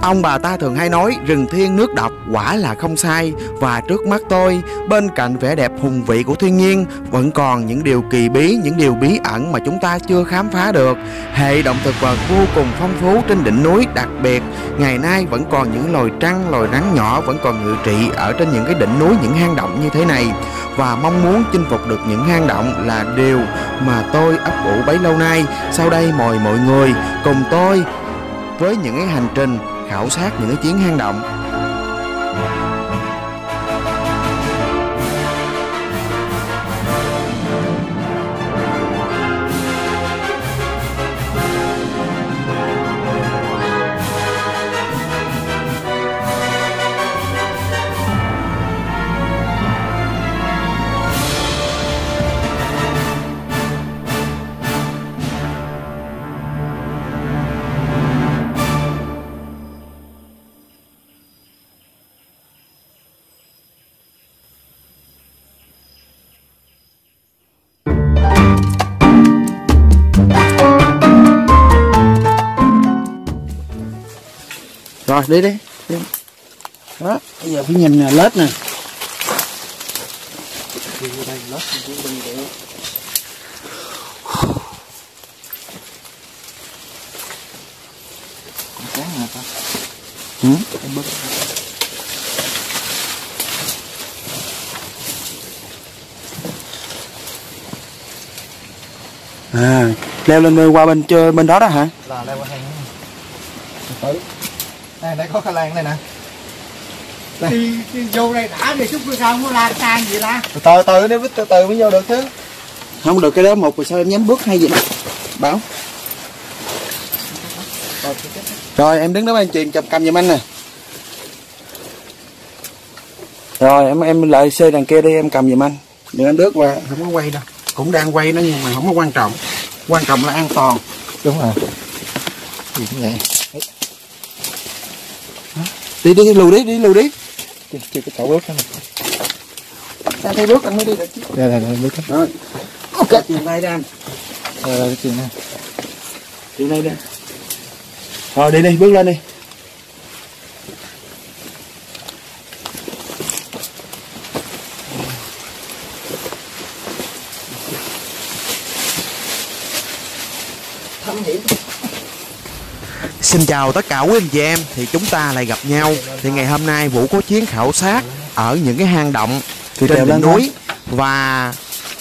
Ông bà ta thường hay nói rừng thiên nước độc, quả là không sai. Và trước mắt tôi, bên cạnh vẻ đẹp hùng vĩ của thiên nhiên, vẫn còn những điều kỳ bí, những điều bí ẩn mà chúng ta chưa khám phá được. Hệ động thực vật vô cùng phong phú trên đỉnh núi, đặc biệt ngày nay vẫn còn những loài trăng, loài rắn nhỏ vẫn còn ngự trị ở trên những cái đỉnh núi, những hang động như thế này. Và mong muốn chinh phục được những hang động là điều mà tôi ấp ủ bấy lâu nay. Sau đây mời mọi người cùng tôi với những cái hành trình khảo sát những cái chuyến hang động. Rồi đi đi. Đó, bây giờ phải nhìn lết nè. À, leo lên qua bên đó đó hả? Là leo qua hang. Đây có khoai lang đây nè. Đi vô đây đã thì chút sao không có lan sang gì ta? Từ từ nếu từ từ mới vô được chứ. Không được cái đó một rồi sao em nhắm bước hay gì đó. Bảo. Rồi em đứng đó em truyền cầm giùm anh nè. Rồi em lại xê đằng kia đi, em cầm giùm anh. Đừng anh bước qua, không có quay đâu. Cũng đang quay nó nhưng mà không có quan trọng. Quan trọng là an toàn. Đúng rồi. Gì cũng vậy. Đi lùi đi. Chưa có chỗ bước nữa. Ra thấy bước anh mới đi được chứ. Đây bước. Rồi. Ok, chuyền tay ra anh. Rồi chuyền này. Chuyền tay ra. Rồi đi bước lên đi. Xin chào tất cả quý anh chị em, thì chúng ta lại gặp nhau. Thì ngày hôm nay Vũ có chuyến khảo sát ở những cái hang động trên đỉnh núi. Và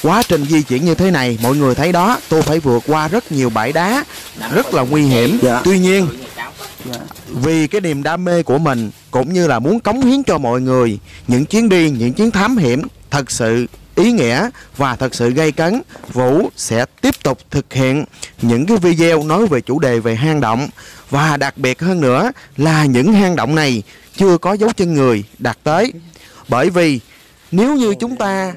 quá trình di chuyển như thế này, mọi người thấy đó, tôi phải vượt qua rất nhiều bãi đá, rất là nguy hiểm. Tuy nhiên, vì cái niềm đam mê của mình cũng như là muốn cống hiến cho mọi người những chuyến đi, những chuyến thám hiểm thật sự ý nghĩa và thật sự gây cấn, Vũ sẽ tiếp tục thực hiện những cái video nói về chủ đề về hang động. Và đặc biệt hơn nữa là những hang động này chưa có dấu chân người đặt tới. Bởi vì nếu như chúng ta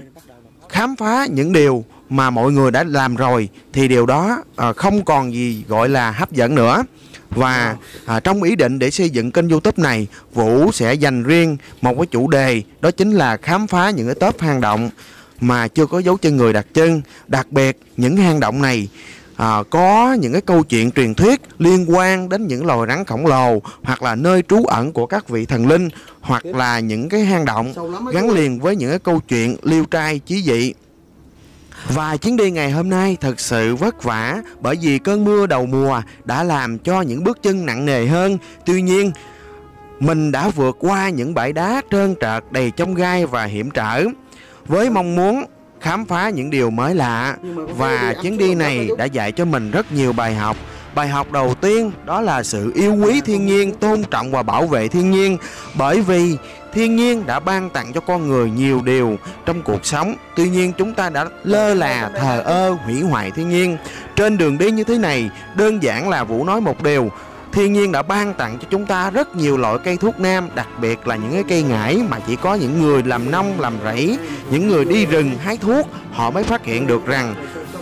khám phá những điều mà mọi người đã làm rồi thì điều đó không còn gì gọi là hấp dẫn nữa. Và trong ý định để xây dựng kênh YouTube này, Vũ sẽ dành riêng một cái chủ đề, đó chính là khám phá những cái top hang động mà chưa có dấu chân người đặt chân. Đặc biệt những hang động này có những cái câu chuyện truyền thuyết liên quan đến những loài rắn khổng lồ, hoặc là nơi trú ẩn của các vị thần linh, hoặc là những cái hang động gắn liền với những cái câu chuyện liêu trai chí dị. Và chuyến đi ngày hôm nay thật sự vất vả, bởi vì cơn mưa đầu mùa đã làm cho những bước chân nặng nề hơn. Tuy nhiên, mình đã vượt qua những bãi đá trơn trượt đầy chông gai và hiểm trở, với mong muốn khám phá những điều mới lạ. Và chuyến đi này đã dạy cho mình rất nhiều bài học. Bài học đầu tiên đó là sự yêu quý thiên nhiên, tôn trọng và bảo vệ thiên nhiên. Bởi vì thiên nhiên đã ban tặng cho con người nhiều điều trong cuộc sống. Tuy nhiên chúng ta đã lơ là, thờ ơ, hủy hoại thiên nhiên. Trên đường đi như thế này, đơn giản là Vũ nói một điều: thiên nhiên đã ban tặng cho chúng ta rất nhiều loại cây thuốc nam, đặc biệt là những cái cây ngải mà chỉ có những người làm nông, làm rẫy, những người đi rừng hái thuốc, họ mới phát hiện được rằng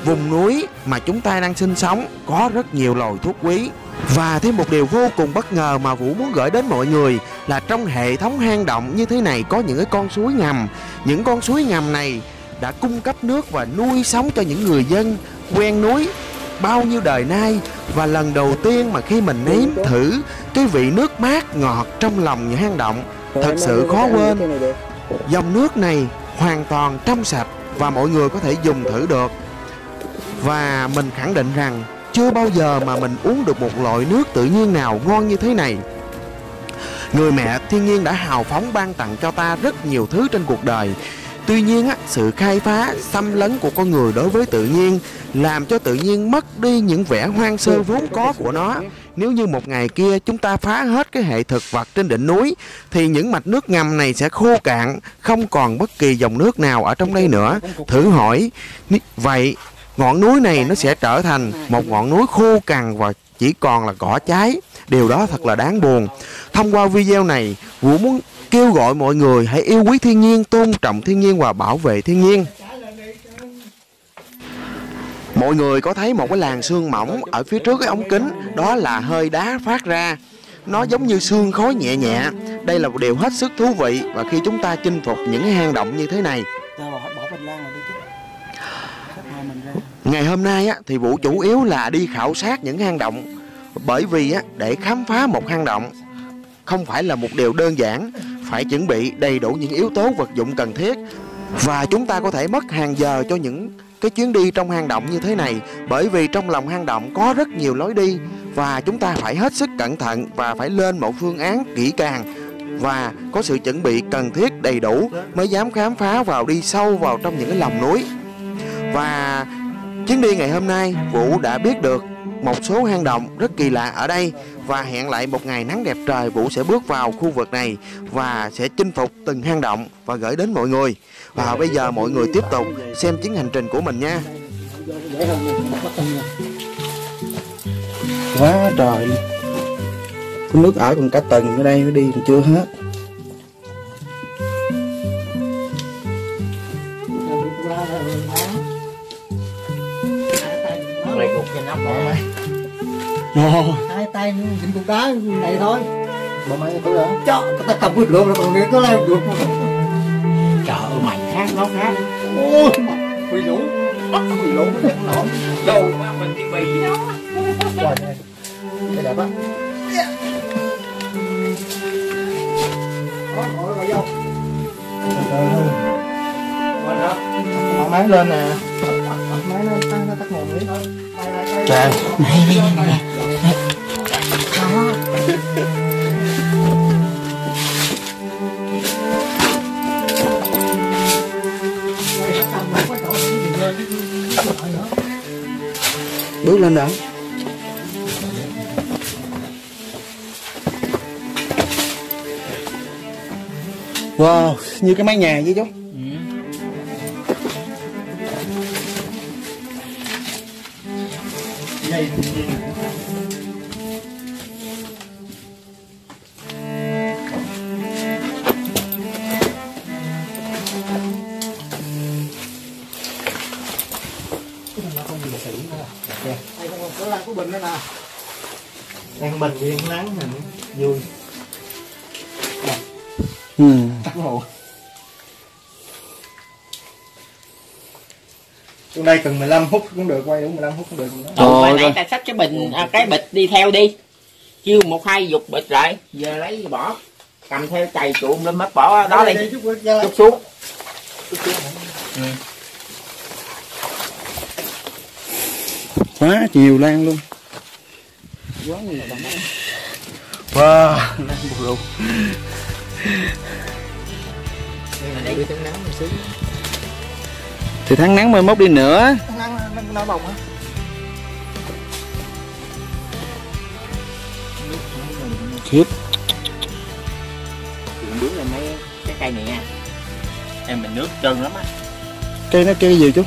vùng núi mà chúng ta đang sinh sống có rất nhiều loài thuốc quý. Và thêm một điều vô cùng bất ngờ mà Vũ muốn gửi đến mọi người là trong hệ thống hang động như thế này có những cái con suối ngầm. Những con suối ngầm này đã cung cấp nước và nuôi sống cho những người dân ven núi. bao nhiêu đời nay. Và lần đầu tiên mà khi mình nếm thử cái vị nước mát ngọt trong lòng những hang động, thật sự khó quên. Dòng nước này hoàn toàn trong sạch và mọi người có thể dùng thử được. Và mình khẳng định rằng chưa bao giờ mà mình uống được một loại nước tự nhiên nào ngon như thế này. Người mẹ thiên nhiên đã hào phóng ban tặng cho ta rất nhiều thứ trên cuộc đời. Tuy nhiên, sự khai phá, xâm lấn của con người đối với tự nhiên làm cho tự nhiên mất đi những vẻ hoang sơ vốn có của nó. Nếu như một ngày kia chúng ta phá hết cái hệ thực vật trên đỉnh núi, thì những mạch nước ngầm này sẽ khô cạn, không còn bất kỳ dòng nước nào ở trong đây nữa. Thử hỏi, vậy ngọn núi này nó sẽ trở thành một ngọn núi khô cằn và chỉ còn là cỏ cháy. Điều đó thật là đáng buồn. Thông qua video này, Vũ muốn kêu gọi mọi người hãy yêu quý thiên nhiên, tôn trọng thiên nhiên và bảo vệ thiên nhiên. Mọi người có thấy một cái làn sương mỏng ở phía trước cái ống kính, đó là hơi đá phát ra. Nó giống như sương khói nhẹ nhẹ. Đây là một điều hết sức thú vị và khi chúng ta chinh phục những cái hang động như thế này. Ngày hôm nay thì Vũ chủ yếu là đi khảo sát những hang động, bởi vì để khám phá một hang động không phải là một điều đơn giản, phải chuẩn bị đầy đủ những yếu tố vật dụng cần thiết. Và chúng ta có thể mất hàng giờ cho những cái chuyến đi trong hang động như thế này, bởi vì trong lòng hang động có rất nhiều lối đi và chúng ta phải hết sức cẩn thận và phải lên một phương án kỹ càng và có sự chuẩn bị cần thiết đầy đủ mới dám khám phá vào, đi sâu vào trong những cái lòng núi. Và chuyến đi ngày hôm nay, Vũ đã biết được một số hang động rất kỳ lạ ở đây. Và hẹn lại một ngày nắng đẹp trời, Vũ sẽ bước vào khu vực này và sẽ chinh phục từng hang động và gửi đến mọi người. Và bây giờ mọi người tiếp tục xem chuyến hành trình của mình nha. Quá trời, có nước ở còn cả tầng ở đây, nó đi còn chưa hết. Hai tay dính cục đá này thôi. Bộ máy tôi đó. Cho ta cầm cái lượng là còn việc nó làm được. Trời ơi mày khác nó khác. Ôi quỳ lũ. Quỳ lũ nó không nổi. Đâu mà mình đi bì đó. Rồi đây. Cái đẹp á. Có rồi vô. Mở máy lên nè. Máy nó tắt nguồn đi. Trời. Này. Bước lên đó. Wow, như cái mái nhà vậy chú. Đang bình yên nắng mình vui. Tắt hồ. Trong đây cần 15 phút cũng được, quay đúng 15 phút cũng được. Hồi nãy ta xách cái bình cái bịch đi theo đi. Chưa một hai dục bịch rồi, giờ lấy bỏ. Cầm theo chày chuộng lên mất bỏ đó đi. Chút xuống. Quá nhiều lan luôn. Quá nhiều lan. Wow, lan bù lù. Thì tháng nắng mai mốt đi nữa. Nó bồng á. Khiếp. Đứng lên mấy cái cây này nha. Em mình nước trơn lắm á. Cây nó cây gì chú?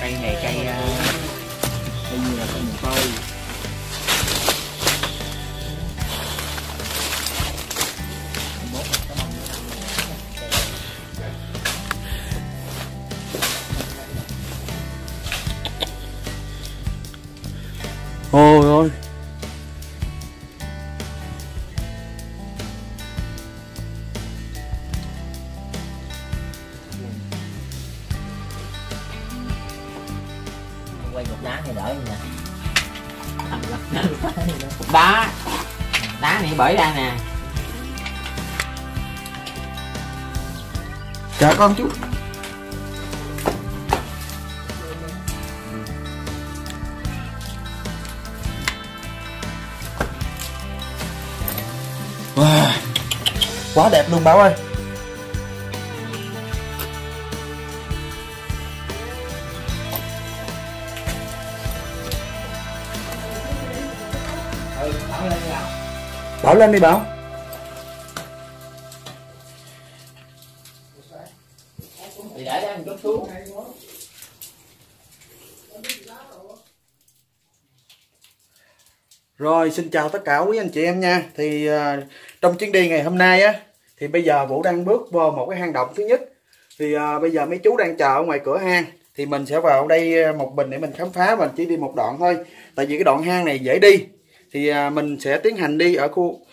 Cây này cây như là cây mùng tơi. Ôi ôi. Quay cục đá này đỡ nè. Đó, đá này bởi ra nè. Chào con chú. Wow, quá đẹp luôn Bảo ơi. Bảo lên đi Bảo. Thì để đó mình chút xuống. Rồi xin chào tất cả quý anh chị em nha. Thì trong chuyến đi ngày hôm nay á, thì bây giờ Vũ đang bước vào một cái hang động thứ nhất. Thì bây giờ mấy chú đang chờ ở ngoài cửa hang. Thì mình sẽ vào đây một mình để mình khám phá, và chỉ đi một đoạn thôi. Tại vì cái đoạn hang này dễ đi. Thì mình sẽ tiến hành đi ở khu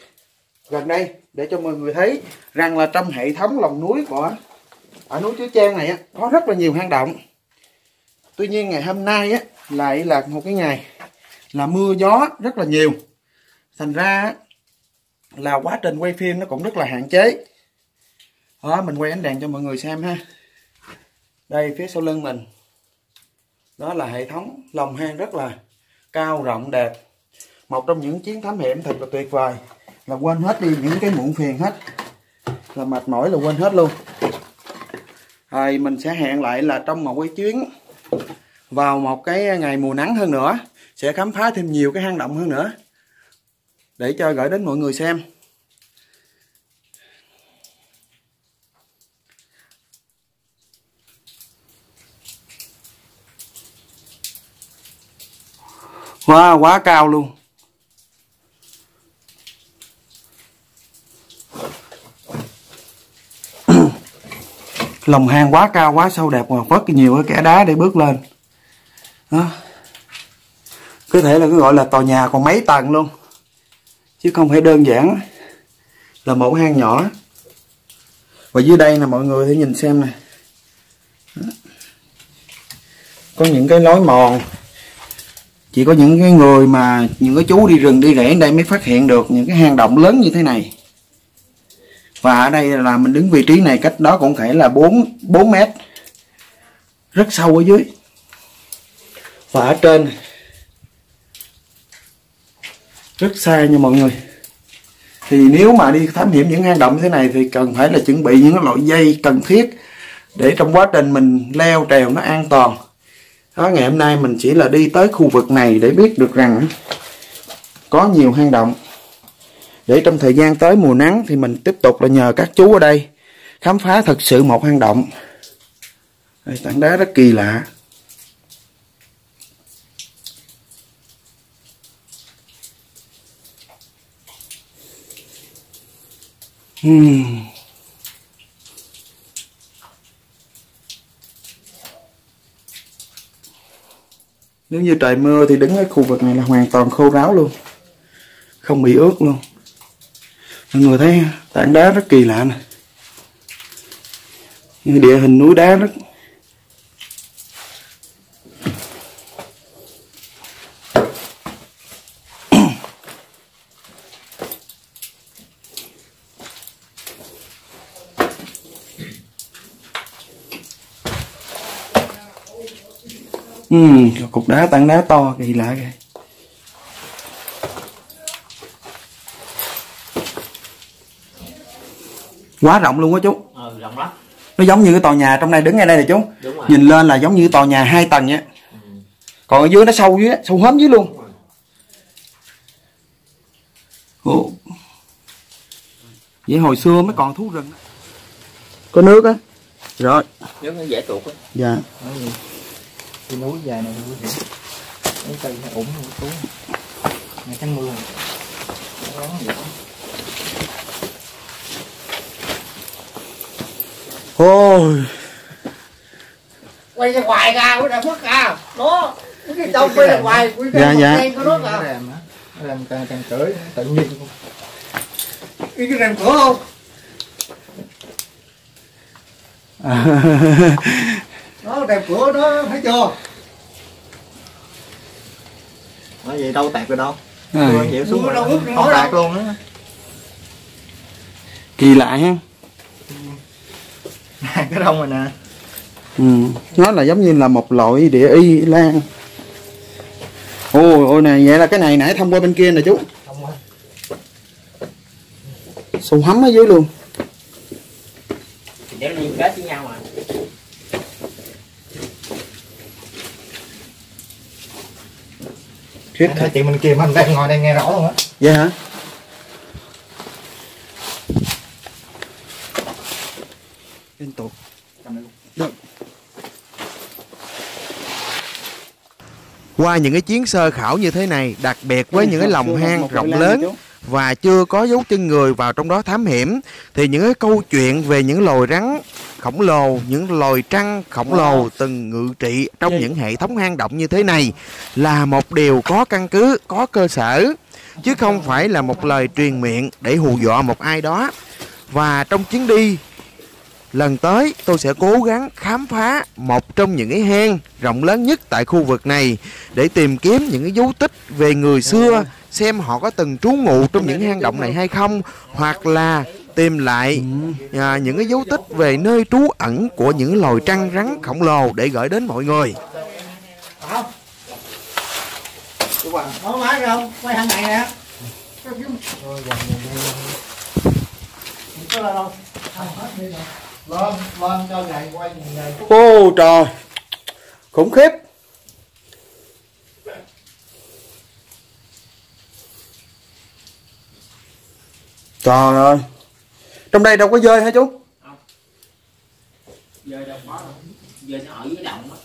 gần đây để cho mọi người thấy rằng là trong hệ thống lòng núi của ở núi Chúa Trang này á, có rất là nhiều hang động. Tuy nhiên ngày hôm nay á, lại là một cái ngày là mưa gió rất là nhiều, thành ra là quá trình quay phim nó cũng rất là hạn chế. Đó, mình quay ánh đèn cho mọi người xem ha. Đây phía sau lưng mình, đó là hệ thống lòng hang rất là cao rộng đẹp. Một trong những chuyến thám hiểm thật là tuyệt vời, là quên hết đi những cái muộn phiền hết, là mệt mỏi là quên hết luôn. Rồi mình sẽ hẹn lại là trong một cái chuyến vào một cái ngày mùa nắng hơn nữa, sẽ khám phá thêm nhiều cái hang động hơn nữa để cho gửi đến mọi người xem. Wow, quá cao luôn. Lòng hang quá cao, quá sâu đẹp, và rất nhiều cái kẽ đá để bước lên. Đó. Có thể là cái gọi là tòa nhà còn mấy tầng luôn, chứ không phải đơn giản là một hang nhỏ. Và dưới đây là mọi người hãy nhìn xem nè. Có những cái lối mòn, chỉ có những cái người mà những cái chú đi rừng đi rễ ở đây mới phát hiện được những cái hang động lớn như thế này. Và ở đây là mình đứng vị trí này, cách đó cũng phải là 4 mét, rất sâu ở dưới. Và ở trên rất xa nha mọi người. Thì nếu mà đi thám hiểm những hang động thế này thì cần phải là chuẩn bị những loại dây cần thiết để trong quá trình mình leo trèo nó an toàn. Đó, ngày hôm nay mình chỉ là đi tới khu vực này để biết được rằng có nhiều hang động, để trong thời gian tới mùa nắng thì mình tiếp tục là nhờ các chú ở đây khám phá thật sự một hang động. Đây, tảng đá rất kỳ lạ. Nếu như trời mưa thì đứng ở khu vực này là hoàn toàn khô ráo luôn, không bị ướt luôn. Mọi người thấy tảng đá rất kỳ lạ nè, như địa hình núi đá rất cục đá, tảng đá to kỳ lạ kìa. Quá rộng luôn á chú. Rộng lắm. Nó giống như cái tòa nhà trong này, đứng ngay đây nè chú. Nhìn lên là giống như tòa nhà 2 tầng nhé. Còn ở dưới nó sâu dưới, sâu hóm dưới luôn. Ồ. Vậy hồi xưa mới còn thú rừng. Có nước á. Rồi. Nước nó dễ tuột á. Dạ. Cái núi dài này cái cây nó ủng xuống ngày tháng mưa ôi, quay ra ngoài ra của Đại Phước à, nó cái trong quay ra ngoài quay dạ dạ nó làm càng cởi tự nhiên cái rèm cửa không nó rèm cửa nó thấy chưa. Nói vậy đâu tạt rồi đâu. À. Chịu xuống rồi không tạt luôn á. Kỳ lạ ha. Cái rong rồi nè. Nó là giống như là một loại địa y lan. Ôi này, vậy là cái này nãy thông qua bên kia nè chú. Sâu hấm ở dưới luôn. Để liên kết với nhau mà. Khiếp Anh chị mình kìa, mình đang ngồi đây nghe rõ luôn á. Vậy hả? Liên tục. Được. Qua những cái chuyến sơ khảo như thế này, đặc biệt với những cái lòng hang rộng lớn và chưa có dấu chân người vào trong đó thám hiểm, thì những cái câu chuyện về những loài rắn khổng lồ, những loài trăng khổng lồ từng ngự trị trong những hệ thống hang động như thế này là một điều có căn cứ, có cơ sở, chứ không phải là một lời truyền miệng để hù dọa một ai đó. Và trong chuyến đi lần tới, tôi sẽ cố gắng khám phá một trong những cái hang rộng lớn nhất tại khu vực này để tìm kiếm những cái dấu tích về người xưa, xem họ có từng trú ngụ trong những hang động này hay không, hoặc là tìm lại những cái dấu tích về nơi trú ẩn của những loài trăng rắn khổng lồ để gửi đến mọi người. Có máy không? Quay thằng này nè. Lên cho ngày quay ngày. Ô trời, khủng khiếp. Trời ơi, trong đây đâu có dơi hả chú? Không. Dơi đâu có đâu. Dơi nó ở dưới động á.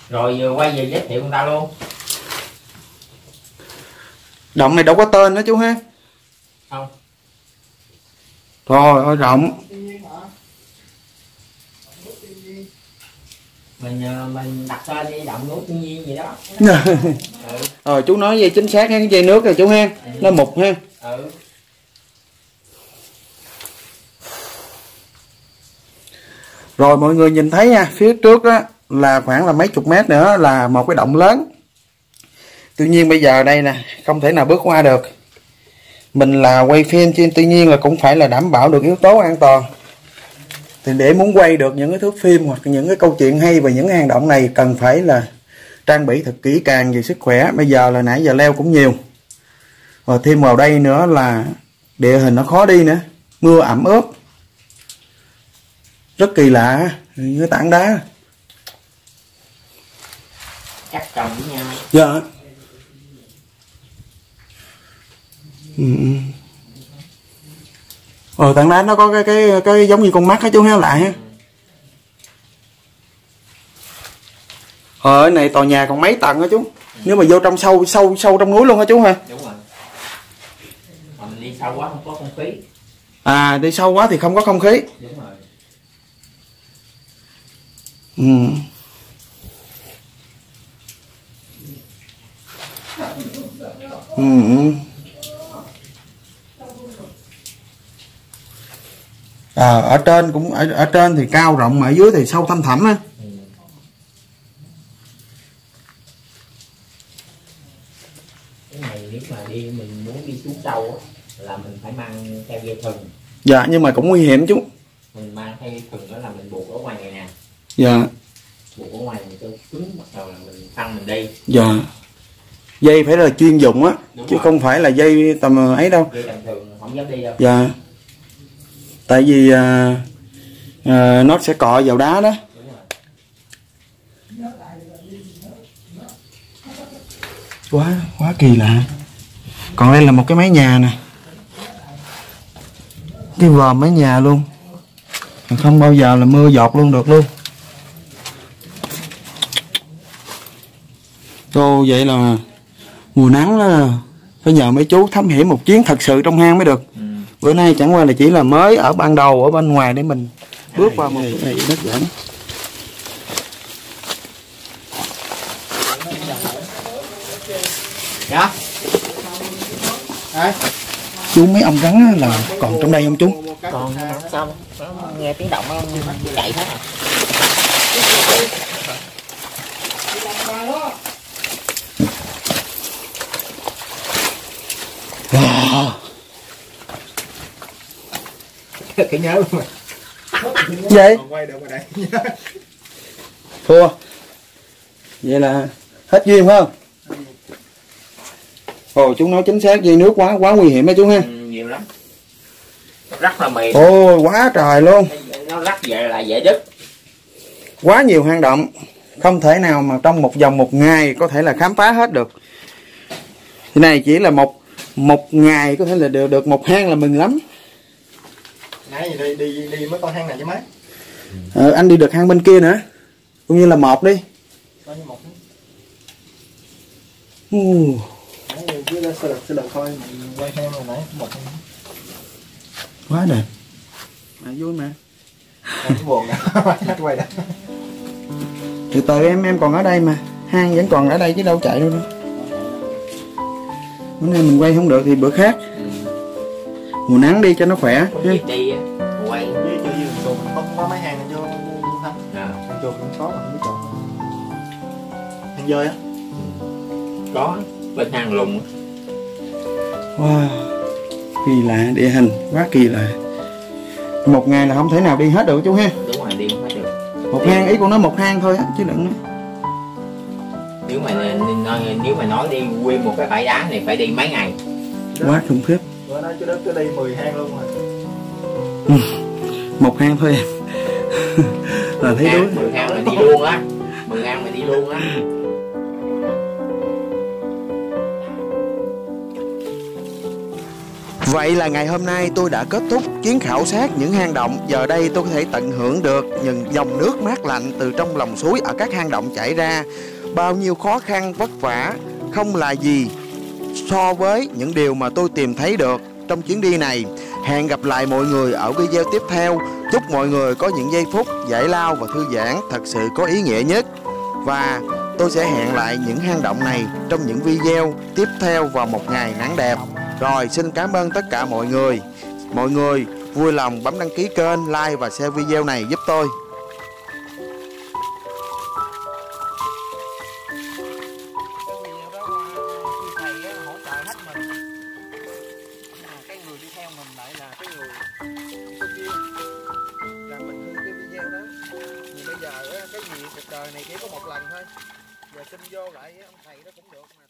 Rồi vừa quay về giới thiệu người ta luôn. Động này đâu có tên nữa chú ha? Không. Trời ơi rộng. Mình đặt tên đi động núi thiên nhiên gì đó. Chú nói về chính xác cái dây nước rồi chú ha. Nó mục ha. Rồi mọi người nhìn thấy nha, phía trước đó là khoảng là mấy chục mét nữa là một cái động lớn. Tuy nhiên bây giờ đây nè, không thể nào bước qua được. Mình là quay phim trên, tuy nhiên là cũng phải là đảm bảo được yếu tố an toàn. Thì để muốn quay được những cái thước phim hoặc những cái câu chuyện hay về những hang động này, cần phải là trang bị thật kỹ càng về sức khỏe. Bây giờ là nãy giờ leo cũng nhiều. Và thêm vào đây nữa là địa hình nó khó đi nữa, mưa ẩm ướt. Rất kỳ lạ, những cái tảng đá. Cắt chồng với nhau. Dạ. Tảng đá nó có cái giống như con mắt á chú ha, lại ha. Ở này tòa nhà còn mấy tầng á chú? Nếu mà vô trong sâu trong núi luôn hả chú ha? Đúng rồi. Mà mình đi sâu quá không có không khí. À, đi sâu quá thì không có không khí. Đúng rồi. Ở trên cũng ở trên thì cao rộng mà ở dưới thì sâu thăm thẳm á. Cái này nếu mà mình muốn đi xuống sâu á là mình phải mang theo dây thừng. Dạ, nhưng mà cũng nguy hiểm chú. Mình mang theo dây thừng đó là mình buộc ở ngoài này nè. Dạ. Buộc ở ngoài mình cho cứng, bắt đầu là mình tăng mình đi. Dạ. Dây phải là chuyên dụng á, chứ không phải là dây tầm ấy đâu. Dây tầm thường không dám đi đâu. Dạ. Tại vì nó sẽ cọ vào đá đó. Quá kỳ lạ. Còn đây là một cái mái nhà nè, cái vòm mái nhà luôn, không bao giờ là mưa giọt luôn được luôn. Vậy là mùa nắng đó, phải nhờ mấy chú thám hiểm một chuyến thật sự trong hang mới được. Bữa nay chẳng qua là chỉ là mới ở ban đầu ở bên ngoài để mình bước vào một cái đất dẫn. Dạ. Chú mấy ông rắn á là còn trong đây không chú? Còn sao nó nghe tiếng động nó chạy hết rồi. Wow. Cái nhớ luôn rồi. Vậy? Quay được rồi đây. Thua. Vậy là hết duyên phải không? Ồ, chú nói chính xác, dây nước quá nguy hiểm đó chú ha. Nhiều lắm. Rất là mềm. Ôi, quá trời luôn. Nó rắc về là dễ đứt. Quá nhiều hang động, không thể nào mà trong một vòng một ngày có thể là khám phá hết được. Cái này chỉ là một ngày có thể là được một hang là mừng lắm. Nãy gì đi mấy con hang này chứ mấy? Anh đi được hang bên kia nữa, cũng như là một đi. Có như một. Nãy chứ đã sơ lược thôi, mình quay hang rồi nãy một. Quá đẹp. Mà vui mà. Không buồn nữa, hết quay đó. Từ từ em còn ở đây mà, hang vẫn còn ở đây chứ đâu chạy đâu nữa. Bữa nay mình quay không được thì bữa khác. Mùa nắng đi cho nó khỏe. Đi quay. Với chưa như mình không có mấy hang vô không? Hang chuột không có mà không biết chọn. Hang dơi á? Có, bên hang lùng. Wow, kỳ lạ, địa hình quá kỳ lạ. Một ngày là không thể nào đi hết được chú ha. Đúng rồi, đi hết được. Một hang, ý con nói một hang thôi á chứ đừng. Nếu mà nói đi nguyên một cái bãi đá này phải đi mấy ngày. Quá khủng khiếp. Bữa nay chú Đức cứ đi 10 hang luôn rồi. Một hang thôi em. Là thấy đuối. 10 hang là đi luôn á. 10 hang mà đi luôn á. Vậy là ngày hôm nay tôi đã kết thúc chuyến khảo sát những hang động. Giờ đây tôi có thể tận hưởng được những dòng nước mát lạnh từ trong lòng suối ở các hang động chảy ra. Bao nhiêu khó khăn vất vả không là gì so với những điều mà tôi tìm thấy được trong chuyến đi này. Hẹn gặp lại mọi người ở video tiếp theo. Chúc mọi người có những giây phút giải lao và thư giãn thật sự có ý nghĩa nhất. Và tôi sẽ hẹn lại những hang động này trong những video tiếp theo vào một ngày nắng đẹp. Rồi, xin cảm ơn tất cả mọi người. Mọi người vui lòng bấm đăng ký kênh, like và share video này giúp tôi. Cái người đi theo mình lại là cái người có duyên làm mình hư cái video đó. Thì bây giờ cái gì cuộc đời này chỉ có một lần thôi. Giờ xin vô lại ông thầy đó cũng được mà.